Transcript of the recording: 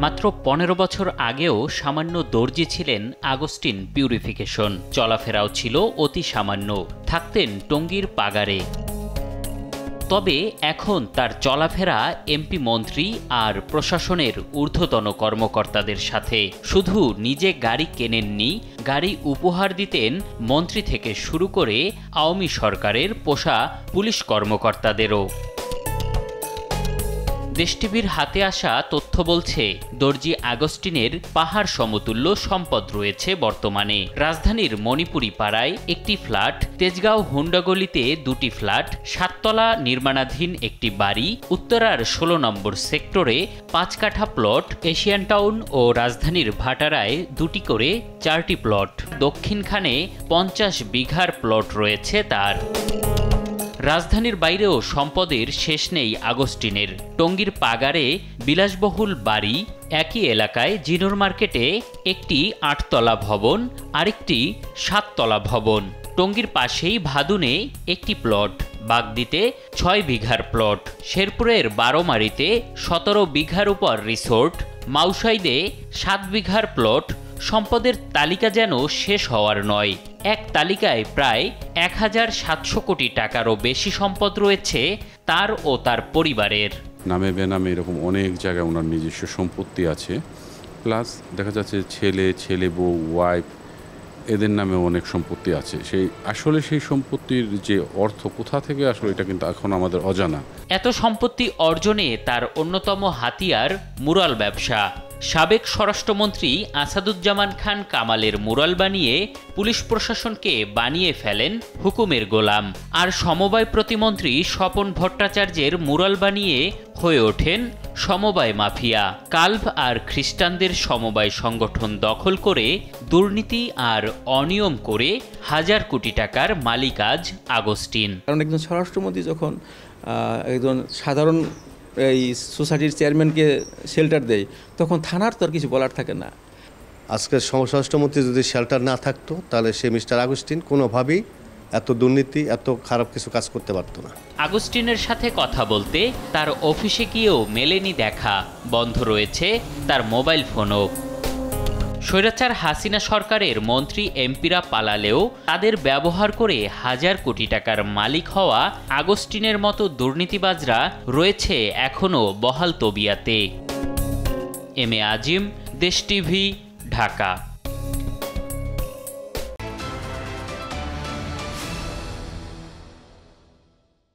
মাত্র ১৫ বছর আগেও সামান্য দর্জি ছিলেন আগস্টিন পিউরিফিকেশন। চলাফেরাও ছিল অতি সামান্য, থাকতেন টঙ্গীর পাগারে। তবে এখন তার চলাফেরা এমপি, মন্ত্রী আর প্রশাসনের ঊর্ধ্বতন কর্মকর্তাদের সাথে। শুধু নিজে গাড়ি কেনেননি, গাড়ি উপহার দিতেন মন্ত্রী থেকে শুরু করে আওয়ামী সরকারের পোষা পুলিশ কর্মকর্তাদেরও। দেশ টিভির হাতে আসা তথ্য বলছে, দর্জি আগস্টিনের পাহাড় সমতুল্য সম্পদ রয়েছে বর্তমানে। রাজধানীর মণিপুরি পাড়ায় একটি ফ্ল্যাট, তেজগাঁও হুন্ডাগলিতে 2টি ফ্ল্যাট, 7তলা নির্মাণাধীন একটি বাড়ি, উত্তরার 16 নম্বর সেক্টরে 5 কাঠা প্লট, এশিয়ান টাউন ও রাজধানীর ভাটারায় 2টি করে 4টি প্লট, দক্ষিণখানে 50 বিঘার প্লট রয়েছে তার। রাজধানীর বাইরেও সম্পদের শেষ নেই আগস্টিনের। টঙ্গীর পাগারে বিলাসবহুল বাড়ি, একই এলাকায় জিনুর মার্কেটে একটি 8তলা ভবন, আরেকটি 7তলা ভবন। টঙ্গীর পাশেই ভাদুনে একটি প্লট, বাগদিতে 6 বিঘার প্লট, শেরপুরের 12মারিতে 17 বিঘার উপর রিসোর্ট, মাউসাইদে 7 বিঘার প্লট। সম্পদের তালিকা যেন শেষ হওয়ার নয়। এক তালিকায় প্রায় 1700 কোটি টাকারও বেশি সম্পদ রয়েছে তার ও তার পরিবারের নামে বেনামে। এরকম অনেক জায়গায় ওনার নিজস্ব সম্পত্তি আছে, প্লাস দেখা যাচ্ছে ছেলে বউ, ওয়াইফ, এদের নামে অনেক সম্পত্তি আছে। সেই সম্পত্তির যে অর্থ কোথা থেকে আসলে, এটা কিন্তু এখন আমাদের অজানা। এত সম্পত্তি অর্জনে তার অন্যতম হাতিয়ার মুরাল ব্যবসা। সাবেক স্বরাষ্ট্রমন্ত্রী আসাদুজ্জামান খান কামালের মুরাল বানিয়ে পুলিশ প্রশাসনকে বানিয়ে ফেলেন হুকুমের গোলাম, আর সমবায় প্রতিমন্ত্রী স্বপন ভট্টাচার্যের মুরাল বানিয়ে হয়ে ওঠেন সমবায় মাফিয়া। কালভ আর খ্রিস্টানদের সমবায় সংগঠন দখল করে দুর্নীতি আর অনিয়ম করে হাজার কোটি টাকার মালিক আজ আগস্টিন। কারণ একজন স্বরাষ্ট্রমন্ত্রী যখন একজন সাধারণ এই সোসাইটির চেয়ারম্যানকে শেল্টার দেয়, তখন থানার তো আর কিছু বলার থাকে না। আজকের স্বরাষ্ট্রমন্ত্রী যদি শেল্টার না থাকতো, তাহলে সে মিস্টার আগস্টিন কোনোভাবেই এত দুর্নীতি, এত খারাপ কিছু কাজ করতে পারতো না। আগস্টিনের সাথে কথা বলতে তার অফিসে গিয়েও মেলেনি দেখা, বন্ধ রয়েছে তার মোবাইল ফোনও। স্বৈরাচার হাসিনা সরকারের মন্ত্রী এমপিরা পালালেও তাদের ব্যবহার করে হাজার কোটি টাকার মালিক হওয়া আগস্টিনের মতো দুর্নীতিবাজরা রয়েছে এখনও বহাল তবিয়াতে। এম এ আজিম, দেশ টিভি, ঢাকা।